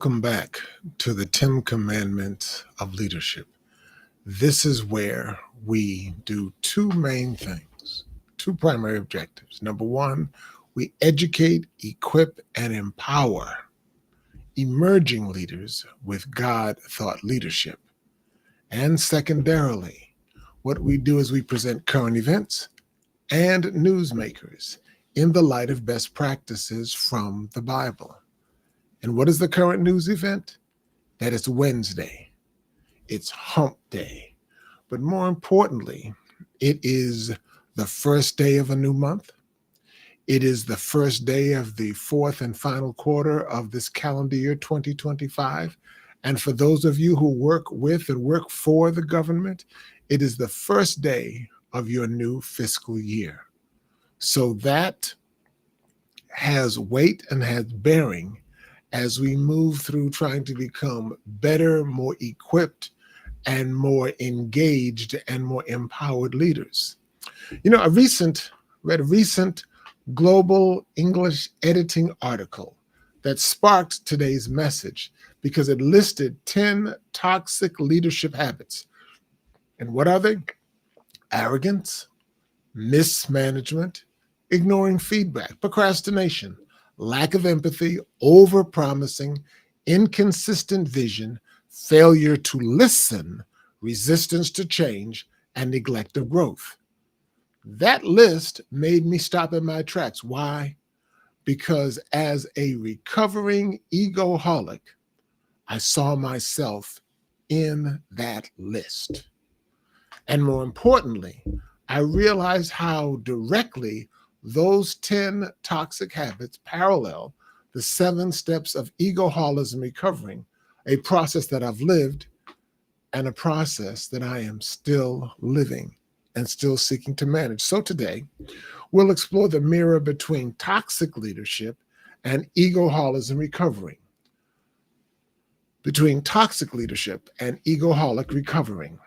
Welcome back to the 10 Commandments of Leadership. This is where we do two main things, two primary objectives. Number one, we educate, equip, and empower emerging leaders with God thought leadership. And secondarily, what we do is we present current events and newsmakers in the light of best practices from the Bible. And what is the current news event? That is Wednesday. It's hump day. But more importantly, it is the first day of a new month. It is the first day of the fourth and final quarter of this calendar year 2025. And for those of you who work with and work for the government, it is the first day of your new fiscal year. So that has weight and has bearing as we move through trying to become better, more equipped, and more engaged and more empowered leaders. I read a recent global English editing article that sparked today's message because it listed 10 toxic leadership habits. And what are they? Arrogance, mismanagement, ignoring feedback, procrastination, lack of empathy, overpromising, inconsistent vision, failure to listen, resistance to change, and neglect of growth. That list made me stop in my tracks. Why? Because as a recovering egoholic, I saw myself in that list. And more importantly, I realized how directly those 10 toxic habits parallel the 7 steps of egoholism recovering, a process that I've lived and a process that I am still living and still seeking to manage. So today, we'll explore the mirror between toxic leadership and egoholism recovering. Between toxic leadership and egoholic recovering.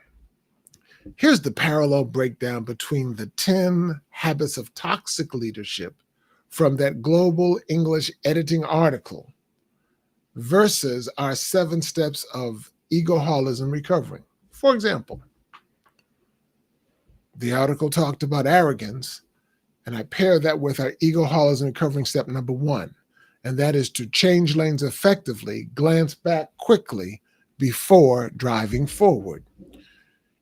Here's the parallel breakdown between the 10 habits of toxic leadership from that global English editing article versus our 7 steps of egoholism recovering. For example, the article talked about arrogance, and I pair that with our egoholism recovering step number 1, and that is to change lanes effectively, glance back quickly before driving forward.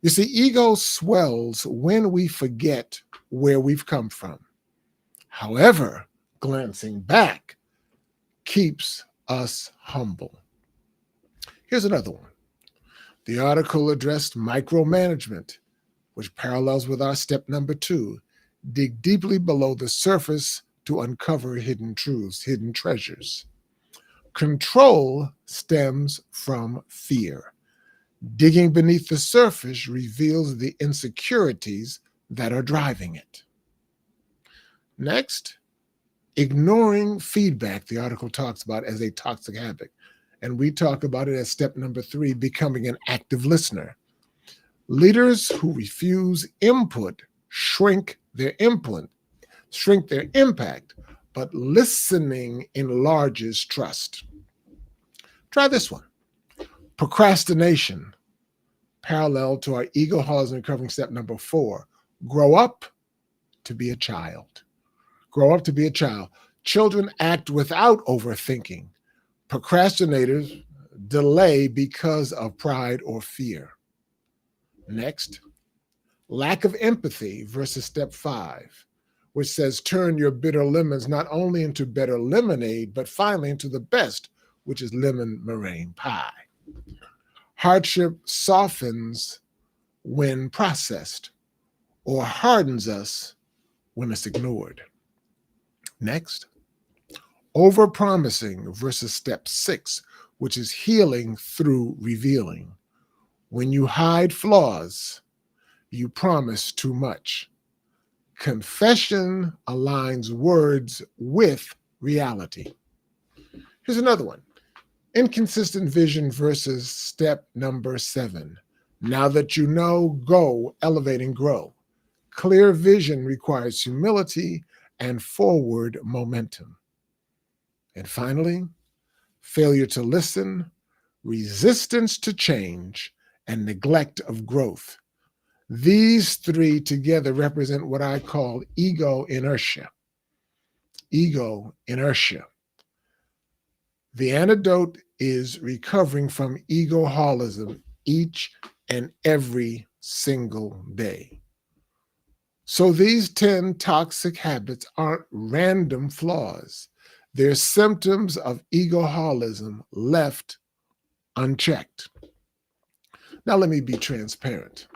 You see, ego swells when we forget where we've come from. However, glancing back keeps us humble. Here's another one. The article addressed micromanagement, which parallels with our step number 2. Dig deeply below the surface to uncover hidden truths, hidden treasures. Control stems from fear. Digging beneath the surface reveals the insecurities that are driving it. Next, ignoring feedback, the article talks about as a toxic habit. And we talk about it as step number 3, becoming an active listener. Leaders who refuse input shrink their impact, but listening enlarges trust. Try this one. Procrastination, parallel to our egoholism recovering step number 4. Grow up to be a child. Grow up to be a child. Children act without overthinking. Procrastinators delay because of pride or fear. Next, lack of empathy versus step 5, which says turn your bitter lemons not only into better lemonade, but finally into the best, which is lemon meringue pie. Hardship softens when processed or hardens us when it's ignored. Next, overpromising versus step 6, which is healing through revealing. When you hide flaws, you promise too much. Confession aligns words with reality. Here's another one. Inconsistent vision versus step number 7. Now that you know, go, elevate, and grow. Clear vision requires humility and forward momentum. And finally, failure to listen, resistance to change, and neglect of growth. These three together represent what I call ego inertia. Ego inertia. The antidote is recovering from egoholism each and every single day. So these 10 toxic habits aren't random flaws. They're symptoms of egoholism left unchecked. Now, let me be transparent.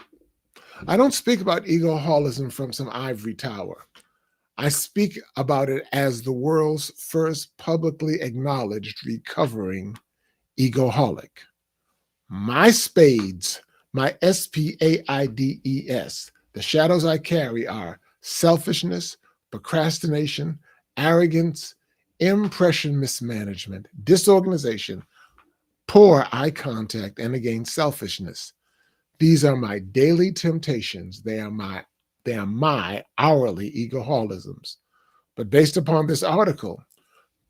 I don't speak about egoholism from some ivory tower. I speak about it as the world's first publicly acknowledged recovering egoholic. My spades, my SPAIDES, the shadows I carry are selfishness, procrastination, arrogance, impression mismanagement, disorganization, poor eye contact, and again, selfishness. These are my daily temptations. They are my hourly egoholisms. But based upon this article,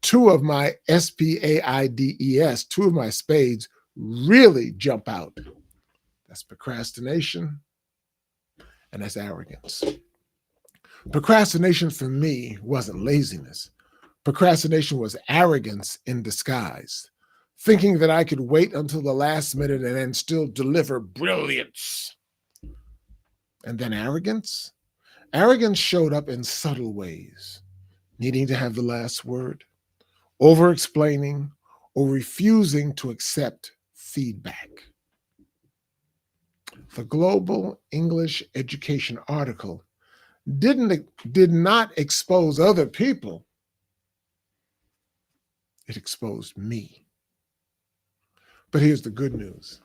two of my SPAIDES, two of my spades really jump out. That's procrastination and that's arrogance. Procrastination for me wasn't laziness. Procrastination was arrogance in disguise, thinking that I could wait until the last minute and then still deliver brilliance. And then arrogance? Arrogance showed up in subtle ways, needing to have the last word, over-explaining, or refusing to accept feedback. The Global English Education article did not expose other people. It exposed me. But here's the good news.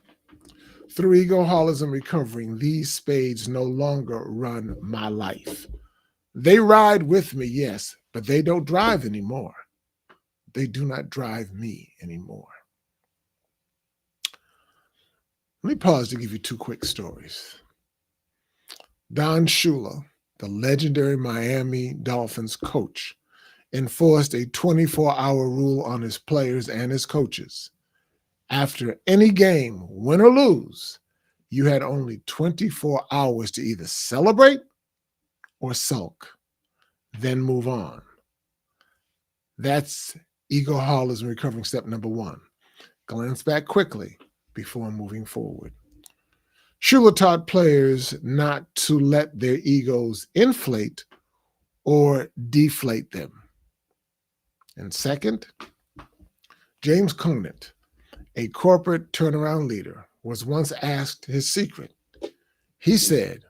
Through egoholism recovering, these spades no longer run my life. They ride with me, yes, but they don't drive anymore. They do not drive me anymore. Let me pause to give you two quick stories. Don Shula, the legendary Miami Dolphins coach, enforced a 24-hour rule on his players and his coaches. After any game, win or lose, you had only 24 hours to either celebrate or sulk, then move on. That's egoholism recovering step number one. Glance back quickly before moving forward. Shula taught players not to let their egos inflate or deflate them. And second, James Conant, a corporate turnaround leader, was once asked his secret. He said,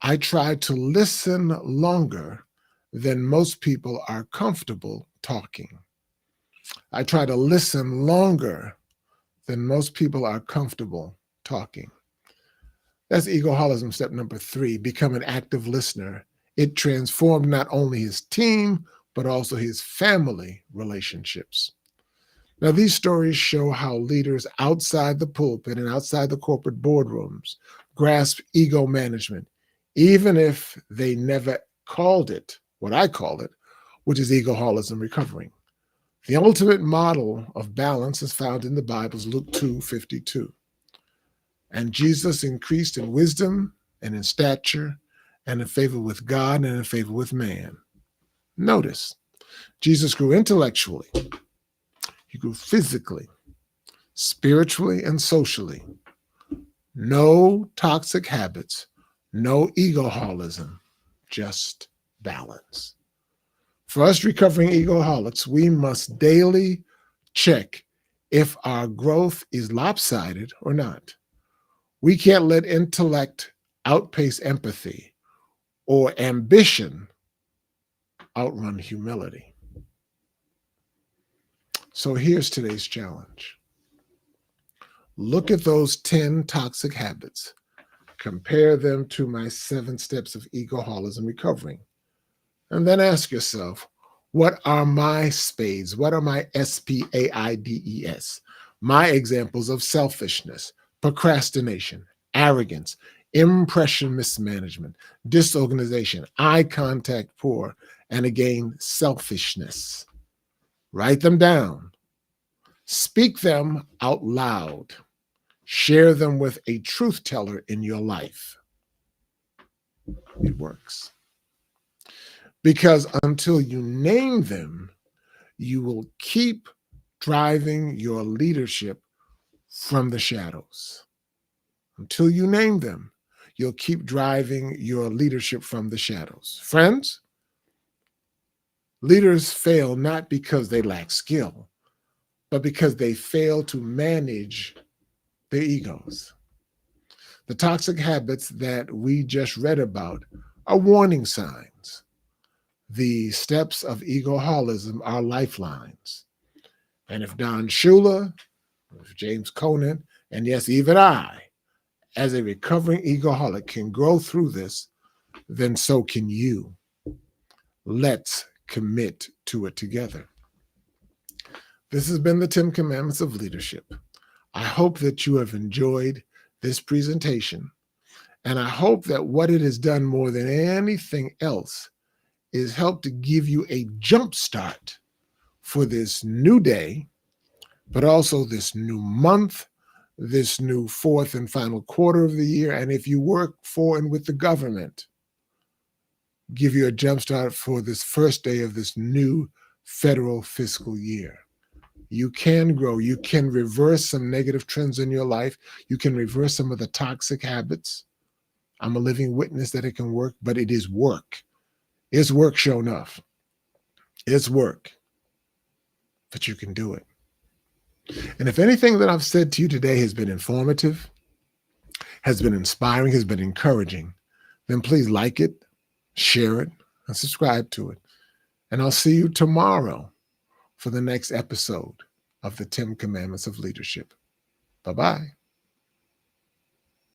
"I try to listen longer than most people are comfortable talking." I try to listen longer than most people are comfortable talking. That's egoholism step number 3, become an active listener. It transformed not only his team, but also his family relationships. Now, these stories show how leaders outside the pulpit and outside the corporate boardrooms grasp ego management, even if they never called it what I call it, which is egoholism recovering. The ultimate model of balance is found in the Bible's Luke 2:52. And Jesus increased in wisdom and in stature and in favor with God and in favor with man. Notice, Jesus grew intellectually. He grew physically, spiritually, and socially. No toxic habits, no egoholism, just balance. For us recovering egoholics, we must daily check if our growth is lopsided or not. We can't let intellect outpace empathy or ambition outrun humility. So here's today's challenge. Look at those 10 toxic habits. Compare them to my 7 steps of egoholism recovering. And then ask yourself, what are my spades? What are my SPAIDES? My examples of selfishness, procrastination, arrogance, impression mismanagement, disorganization, eye contact poor, and again, selfishness. Write them down. Speak them out loud. Share them with a truth teller in your life. It works. Because until you name them, you will keep driving your leadership from the shadows. Until you name them, you'll keep driving your leadership from the shadows. Friends, leaders fail not because they lack skill, but because they fail to manage their egos. The toxic habits that we just read about are warning signs. The steps of egoholism are lifelines. And if Don Shula, if James Conant, and yes, even I, as a recovering egoholic, can grow through this, then so can you. Let's commit to it together. This has been the 10 Commandments of Leadership. I hope that you have enjoyed this presentation, and I hope that what it has done more than anything else is help to give you a jump start for this new day, but also this new month, this new fourth and final quarter of the year. And if you work for and with the government, give you a jump start for this first day of this new federal fiscal year. You can grow. You can reverse some negative trends in your life. You can reverse some of the toxic habits. I'm a living witness that it can work, but it is work. It's work, sure enough. It's work, but you can do it. And if anything that I've said to you today has been informative, has been inspiring, has been encouraging, then please like it, share it, and subscribe to it. And I'll see you tomorrow for the next episode of the 10 Commandments of Leadership. Bye-bye.